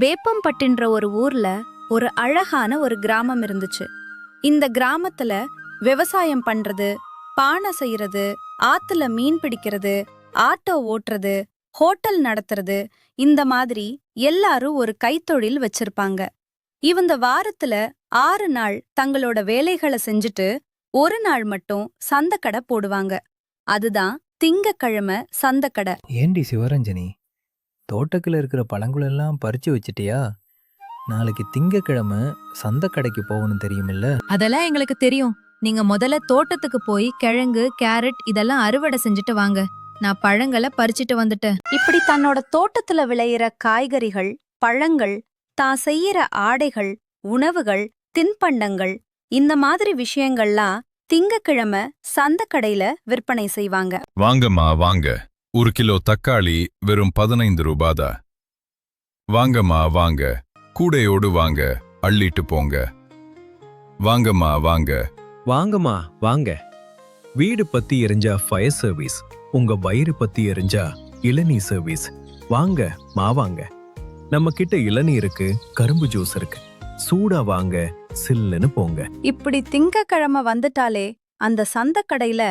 வேப்பம்பட்டின்ற ஒரு ஊர்ல ஒரு அழகான ஒரு கிராமம் இருந்துச்சு. இந்த கிராமத்துல விவசாயம் பண்றது, பானை செய்யறது, ஆத்துல மீன் பிடிக்கிறது, ஆட்டோ ஓட்டுறது, ஹோட்டல் நடத்துறது, இந்த மாதிரி எல்லாரும் ஒரு கைத்தொழில் வச்சிருப்பாங்க. இவங்க வாரத்துல 6 நாள் தங்களோட வேலைகளை செஞ்சுட்டு ஒரு நாள் மட்டும் சந்தக்கடை போடுவாங்க. அதுதான் திங்கக்கிழமை சந்தக்கடை. ஏண்டி சிவரஞ்சனி, தோட்டத்தில் இருக்கிற பழங்களெல்லாம் பறிச்சு வச்சிட்டியா? நாளைக்கு திங்கக்கிழமை சந்தைக்கடைக்கு போகணும் தெரியுமில்ல? அதெல்லாம் எங்களுக்கு தெரியும். நீங்க முதல்ல தோட்டத்துக்கு போய் கிழங்கு, கேரட் இதெல்லாம் அறுவடை செஞ்சுட்டு வாங்க. நான் பழங்களை பறிச்சிட்டு வந்துட்டேன். இப்படி தன்னோட தோட்டத்துல விளையிற காய்கறிகள், பழங்கள், தான் செய்யற ஆடைகள், உணவுகள், தின்பண்டங்கள், இந்த மாதிரி விஷயங்கள்லாம் திங்கக்கிழமை சந்தக்கடையில விற்பனை செய்வாங்க. வாங்கம்மா வாங்க, 1 கிலோ தக்காளி வெறும் 15 ரூபாதா. வாங்கம்மா வாங்க, கூடையோடு வாங்க, அள்ளிட்டு போங்க. வாங்கம்மா வாங்க. வாங்கம்மா வாங்க. வீடு பத்தி எரிஞ்சா ஃபயர் சர்வீஸ், உங்க வயிறு பத்தி எரிஞ்சா இளநீ சர்வீஸ். வாங்க வாங்க. நம்ம கிட்ட இளநீ இருக்கு, கரும்பு ஜூஸ் இருக்கு. சூடா வாங்க, சில்லுன்னு போங்க. இப்படி திங்கக்கிழமை வந்துட்டாலே அந்த சந்தக்கடையில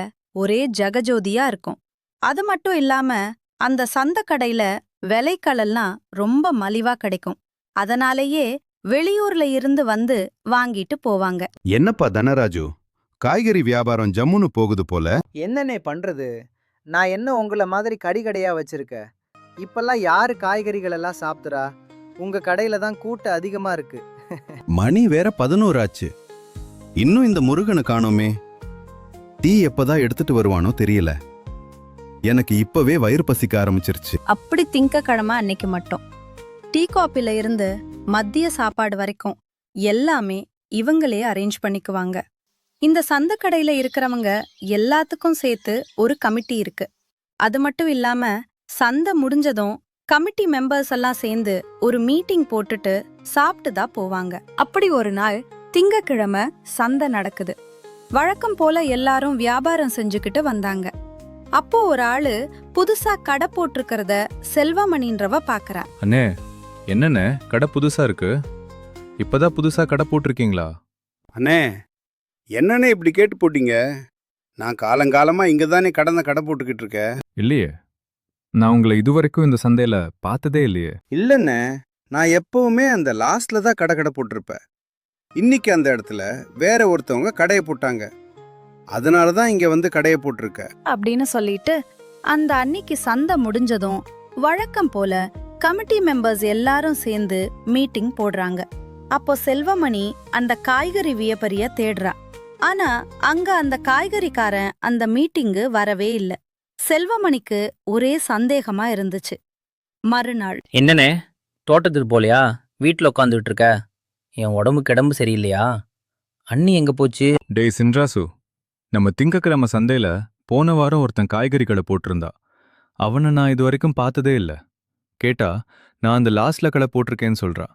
ஒரே ஜகஜோதியா இருக்கும். அது மட்டும் இல்லாம அந்த சந்தக்கடையில விலைக்களெல்லாம் ரொம்ப மலிவா கிடைக்கும். அதனாலேயே வெளியூர்ல இருந்து வந்து வாங்கிட்டு போவாங்க. என்னப்பா தனராஜு, காய்கறி வியாபாரம் ஜம்முன்னு போகுது போல. என்னண்ணே பண்றது? நான் என்ன உங்களை மாதிரி கடையா வச்சிருக்க? இப்பெல்லாம் யாரு காய்கறிகள் எல்லாம் சாப்பிட்றா? உங்க கடையில தான் கூட்டம் அதிகமா இருக்கு. மணி வேற 11 ஆச்சு. இன்னும் இந்த முருகனை காணோமே. டீ எப்பதான் எடுத்துட்டு வருவானோ தெரியல. எனக்கு இப்பவே வயிறு பசிக்க ஆரம்பிச்சிருச்சு. அப்படி திங்கக்கிழமை அன்னைக்கு மட்டும் டீ காப்பில இருந்து மதிய சாப்பாடு வரைக்கும் எல்லாமே இவங்களே அரேஞ்ச் பண்ணிக்குவாங்க. இந்த சந்தக்கடையில இருக்கிறவங்க எல்லாத்துக்கும் சேர்த்து ஒரு கமிட்டி இருக்கு. அது மட்டும் இல்லாம சந்தை முடிஞ்சதும் கமிட்டி மெம்பர்ஸ் எல்லாம் சேர்ந்து ஒரு மீட்டிங் போட்டுட்டு சாப்பிட்டு தான் போவாங்க. அப்படி ஒரு நாள் திங்கக்கிழமை சந்தை நடக்குது. வழக்கம் போல எல்லாரும் வியாபாரம் செஞ்சுக்கிட்டு வந்தாங்க. அப்போ ஒரு ஆளு புதுசா கடை போட்டிருக்கிறத செல்வமணின்றவ பாக்குறா. அண்ணே, என்னண்ணே கடை புதுசா இருக்கு? இப்பதான் புதுசா கடை போட்டிருக்கீங்களா? அண்ணே, என்னண்ணே இப்படி கேட்டு போட்டீங்க? நான் காலங்காலமா இங்க தானே கடை போட்டுக்கிட்டு இருக்கேன். இல்லையே, நான் உங்களை இதுவரைக்கும் இந்த சந்தையில பார்த்ததே இல்லையே. இல்லண்ணே, நான் எப்பவுமே அந்த லாஸ்ட்ல தான் கடை போட்டிருப்பேன். இன்னைக்கு அந்த இடத்துல வேற ஒருத்தவங்க கடையை போட்டாங்க. அதனாலதான் இங்க வந்து கடையை போட்டிருக்க அப்படின்னு சொல்லிட்டு அந்த அன்னைக்கு சந்தை முடிஞ்சதும் வழக்கம் போல கமிட்டி மெம்பர்ஸ் எல்லாரும் சேர்ந்து மீட்டிங் போடுறாங்க. அப்போ செல்வமணி அந்த காய்கறி வியாபாரிய தேடுறா. ஆனா அங்க அந்த காய்கறிக்காரன் அந்த மீட்டிங்கு வரவே இல்ல. செல்வமணிக்கு ஒரே சந்தேகமா இருந்துச்சு. மறுநாள், என்னண்ணே தோட்டத்துக்கு போலையா? வீட்டில் உட்காந்துட்டு இருக்க? என் உடம்பு சரியில்லையா? அண்ணி எங்க போச்சு? டேய் சின்ராசு, நம்ம திங்கக்கிழமை சந்தையில போன வாரம் ஒருத்தன் காய்கறி கடை போட்டிருந்தா. அவனை நான் இது வரைக்கும் பார்த்ததே இல்ல. கேட்டா நான் அந்த லாஸ்ட்ல கடை போட்டிருக்கேன்னு சொல்றா.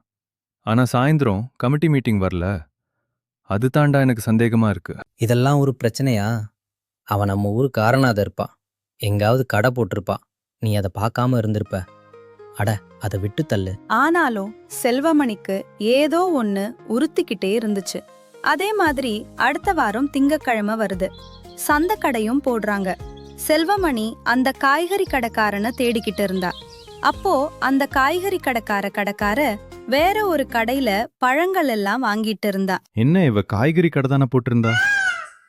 ஆனா சாயந்தரம் கமிட்டி மீட்டிங் வரல. அது தாண்டா எனக்கு சந்தேகமா இருக்கு. இதெல்லாம் ஒரு பிரச்சனையா? அவன் நம்ம ஊர் காரணாத இருப்பான். எங்காவது கடை போட்டிருப்பான். நீ அதை பார்க்காம இருந்திருப்ப. அட, அதை விட்டு தள்ளு. ஆனாலும் செல்வமணிக்கு ஏதோ ஒன்னு உறுத்திக்கிட்டே இருந்துச்சு. அதே மாதிரி அடுத்த வாரம் திங்கக்கிழமை வருது. சந்தக்கடையும் போடுறாங்க. செல்வமணி அந்த காய்கறி கடைக்காரனை தேடிக்கிட்டு இருந்தா. அப்போ அந்த காய்கறி கடைக்கார வேற ஒரு கடையில பழங்கள் எல்லாம் வாங்கிட்டு இருந்தா. என்ன, இவ காய்கறி கடை தானே போட்டிருந்தா?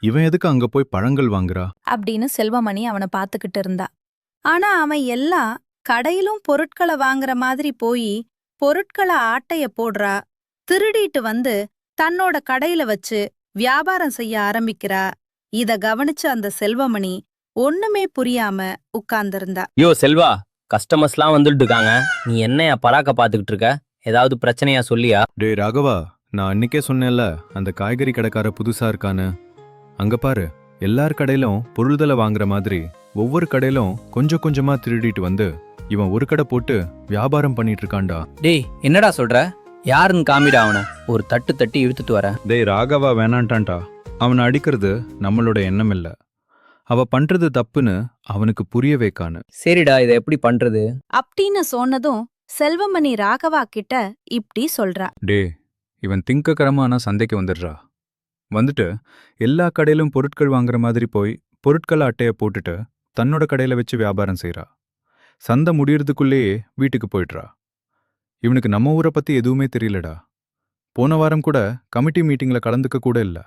இவன் எதுக்கு அங்க போய் பழங்கள் வாங்குறா அப்படின்னு செல்வமணி அவனை பாத்துக்கிட்டு இருந்தா. ஆனா அவன் எல்லாம் கடையிலும் பொருட்களை வாங்குற மாதிரி போய் பொருட்களை ஆட்டைய போடுறா, திருடிட்டு வந்து தன்னோட கடையில வச்சு வியாபாரம் செய்ய ஆரம்பிக்கிறா. இத கவனிச்ச அந்த செல்வமணி ஒண்ணுமே புரியாம உட்கார்ந்திருந்தா. யோ செல்வா, கஸ்டமர்ஸ்லாம் வந்துட்டு இருக்காங்க. நீ என்னையா பராக்க பாத்துக்கிட்டு இருக்க? ஏதாவது பிரச்சனையா சொல்லியா? டேய் ராகவா, நான் அன்னைக்கே சொன்னேன்ல அந்த காய்கறி கடைக்கார புதுசா இருக்கான்னு. அங்க பாரு, எல்லார் கடையிலும் பொருள்தலை வாங்குற மாதிரி ஒவ்வொரு கடையிலும் கொஞ்சம் கொஞ்சமா திருடிட்டு வந்து இவன் ஒரு கடை போட்டு வியாபாரம் பண்ணிட்டு இருக்கான்டா. டேய் என்னடா சொல்ற? யாருன்னு காமிடா அவனை. ஒரு தட்டு தட்டி இழுத்துட்டு வர. டேய் ராகவா வேணான்ட்டான்டா. அவனை அடிக்கிறது நம்மளோட எண்ணம் இல்ல. அவ பண்றது தப்புன்னு அவனுக்கு புரிய வைக்கானு. சரிடா, இதை எப்படி பண்றது? அப்படின்னு சொன்னதும் செல்வமணி ராகவா கிட்ட இப்படி சொல்றா. டே இவன் திங்கக்கிழமை சந்தைக்கு வந்துடுறா. வந்துட்டு எல்லா கடையிலும் பொருட்கள் வாங்குற மாதிரி போய் பொருட்களை அட்டைய போட்டுட்டு தன்னோட கடையில வச்சு வியாபாரம் செய்றா. சந்தை முடியறதுக்குள்ளேயே வீட்டுக்கு போயிடுறா. இவனுக்கு நம்ம ஊரை பத்தி எதுவுமே தெரியலடா. போன வாரம் கூட கமிட்டி மீட்டிங்ல கலந்துக்க கூட இல்ல.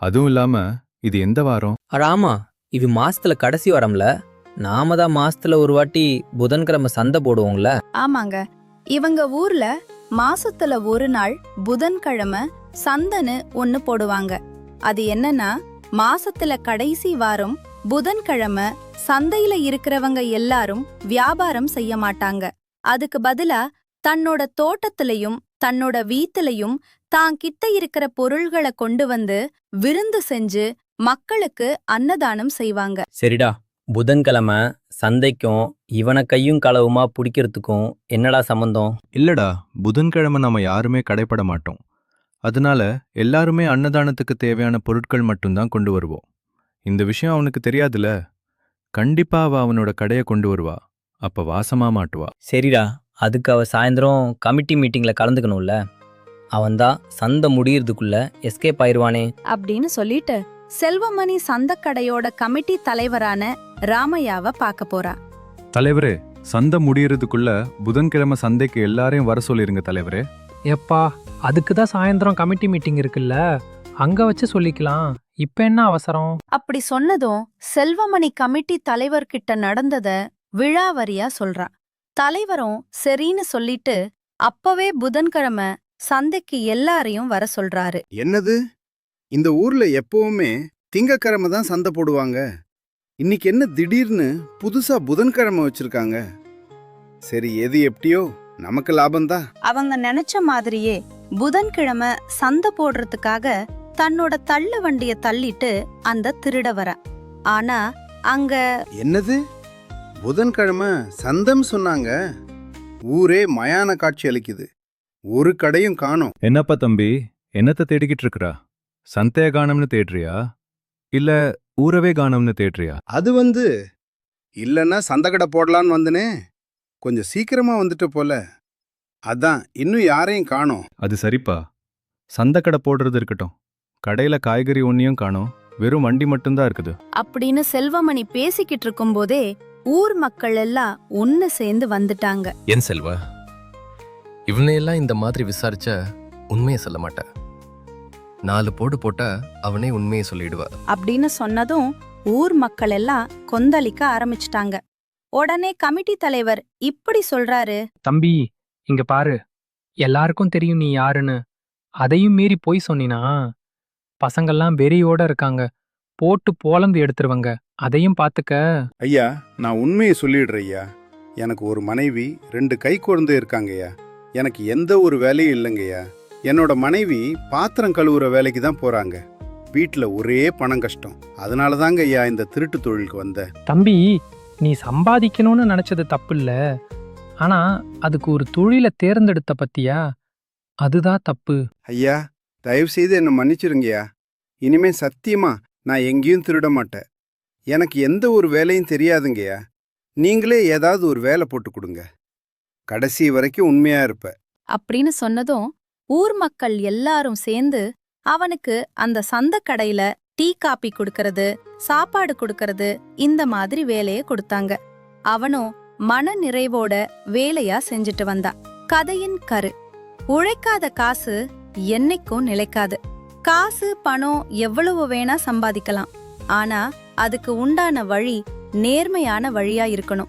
அதுவும் இல்லாம இது எந்த வாரம்? அட ஆமா, இது மாசத்துல கடைசி வாரம்ல. நாம தான் மாசத்துல ஒரு வாட்டி புதன்கிழமை சந்தை போடுவோம்ல. ஆமாங்க, இவங்க ஊர்ல மாசத்துல ஒரு நாள் புதன்கிழமை சந்தைன்னு ஒன்னு போடுவாங்க. அது என்னன்னா, மாசத்துல கடைசி வாரம் புதன்கிழமை சந்தையில இருக்கிறவங்க எல்லாரும் வியாபாரம் செய்ய மாட்டாங்க. அதுக்கு பதிலா தன்னோட தோட்டத்திலையும் தன்னோட வீட்டிலையும் தான் கிட்ட இருக்கிற பொருள்களை கொண்டு வந்து விருந்து செஞ்சு மக்களுக்கு அன்னதானம் செய்வாங்க. சரிடா, புதன்கிழமை சந்தைக்கும் இவனை கையும் களவுமா பிடிக்கிறதுக்கும் என்னடா சம்பந்தம்? இல்லடா, புதன்கிழமை நாம யாருமே கடைப்பட மாட்டோம். அதனால எல்லாருமே அன்னதானத்துக்கு தேவையான பொருட்கள் மட்டும்தான் கொண்டு வருவோம். இந்த விஷயம் அவனுக்கு தெரியாதுல. கண்டிப்பா அவ அவனோட கடையை கொண்டு வருவா. அப்ப வாசமா மாட்டுவா. சரிடா, அதுக்கு அவ சாயந்தரம் கமிட்டி மீட்டிங்ல கலந்துக்கணும்ல. அவன்தான் சந்தை முடியறதுக்குள்ள எஸ்கேப் ஆயிருவானே அப்படின்னு சொல்லிட்டு செல்வமணி சந்தக்கடையோட கமிட்டி தலைவரான ராமையாவை பார்க்க போறா. தலைவரே, சந்தை முடியறதுக்குள்ள புதன்கிழமை சந்தைக்கு எல்லாரையும் வர சொல்லிருங்க தலைவரே. எப்பா, அதுக்கு தான் சாயந்தரம் கமிட்டி மீட்டிங் இருக்குல்ல, அங்க வச்சு சொல்லிக்கலாம். இப்ப என்ன அவசரம்? அப்படி சொன்னதும் செல்வமணி கமிட்டி தலைவர்கிட்ட நடந்தத விழாவரியா சொல்றா. தலைவரும் சரின்னு சொல்லிட்டு அப்பவே புதன்கிழமை சந்தைக்கு எல்லாரையும் வர சொல்றாரு. என்னது, இந்த ஊர்ல எப்பவுமே திங்கக்கிழமை தான் சந்தை போடுவாங்க. இன்னைக்கு என்ன திடீர்னு புதுசா புதன்கிழமை வச்சிருக்காங்க? சரி, எது எப்படியோ நமக்கு லாபம்தான். அவங்க நினைச்ச மாதிரியே புதன்கிழமை சந்தை போடுறதுக்காக தன்னோட தள்ளு வண்டிய தள்ளிட்டு அந்த திருட வர. ஆனா அங்க என்னது, புதன்கிழமை சந்தம் சொன்னாங்க? ஊரே மயான காட்சி அளிக்குது. ஒரு கடையும் காணோம். என்னப்பா தம்பி, என்னத்த தேடிக்கிட்டு இருக்கறா? சந்தைய காணம்னு தேடுறியா, இல்ல ஊரவே காணம்னு தேடுறியா? அது இல்லைன்னா சந்தை கடை போடலான்னு வந்தனே, கொஞ்சம் சீக்கிரமா வந்துட்டு போல. அதான் இன்னும் யாரையும் காணோம். அது சரிப்பா, சந்தை கடை போடுறது இருக்கட்டும். கடையில காய்கறி ஒன்னையும் காணோம், வெறும் வண்டி மட்டும்தான் இருக்குது. அப்படின்னு செல்வமணி பேசிக்கிட்டு இருக்கும்போதே ஊர் மக்கள் எல்லாம் ஒன்னு சேர்ந்து வந்துட்டாங்க. என் செல்வா, இவனையெல்லாம் இந்த மாதிரி விசாரிச்ச உண்மையை சொல்ல மாட்டேன். 4 போடு போட்டா அவனே உண்மையை சொல்லிடுவா அப்படின்னு சொன்னதும் ஊர் மக்கள் எல்லாம் கொந்தளிக்க ஆரம்பிச்சிட்டாங்க. உடனே கமிட்டி தலைவர் இப்படி சொல்றாரு. தம்பி, இங்க பாரு, எல்லாருக்கும் தெரியும் நீ யாருன்னு. அதையும் மீறி போய் சொன்னினா பசங்கள்லாம் வெறியோட இருக்காங்க, போட்டு போலந்து எடுத்துருவாங்க. அதையும் பாத்துக்க. ஐயா, நான் உண்மையை சொல்லிடுறேன் ஐயா. எனக்கு ஒரு மனைவி, 2 கை குழந்தை இருக்காங்கய்யா. எனக்கு எந்த ஒரு வேலையும் இல்லைங்கய்யா. என்னோட மனைவி பாத்திரம் கழுவுற வேலைக்கு தான் போறாங்க. வீட்டுல ஒரே பணம் கஷ்டம். அதனால தாங்க ஐயா இந்த திருட்டு தொழிலுக்கு வந்தேன். தம்பி, நீ சம்பாதிக்கணும்னு நினைச்சது தப்பு இல்ல, ஆனா அதுக்கு ஒரு தொழிலை தேர்ந்தெடுத்த பத்தியா, அதுதான் தப்பு. ஐயா, தயவு செய்து என்னை மன்னிச்சிருங்கய்யா. இனிமே சத்தியமா நான் எங்கேயும் திருட மாட்டேன். எனக்கு எந்த ஒரு வேலையும் தெரியாதுங்கய்யா. நீங்களே ஏதாவது ஒரு வேலை போட்டு கொடுங்க. கடைசி வரைக்கும் உண்மையா இருப்ப. அப்படின்னு சொன்னதும் ஊர் மக்கள் எல்லாரும் சேர்ந்து அவனுக்கு அந்த சந்தை கடையில டீ காப்பி கொடுக்கறது, சாப்பாடு கொடுக்கறது, இந்த மாதிரி வேலையை கொடுத்தாங்க. அவனும் மன நிறைவோட வேலையா செஞ்சுட்டு வந்தான். கதையின் கரு: உழைக்காத காசு என்னைக்கும் நிலைக்காது. காசு பணம் எவ்வளவு வேணா சம்பாதிக்கலாம், ஆனா அதுக்கு உண்டான வழி நேர்மையான வழியா இருக்கணும்.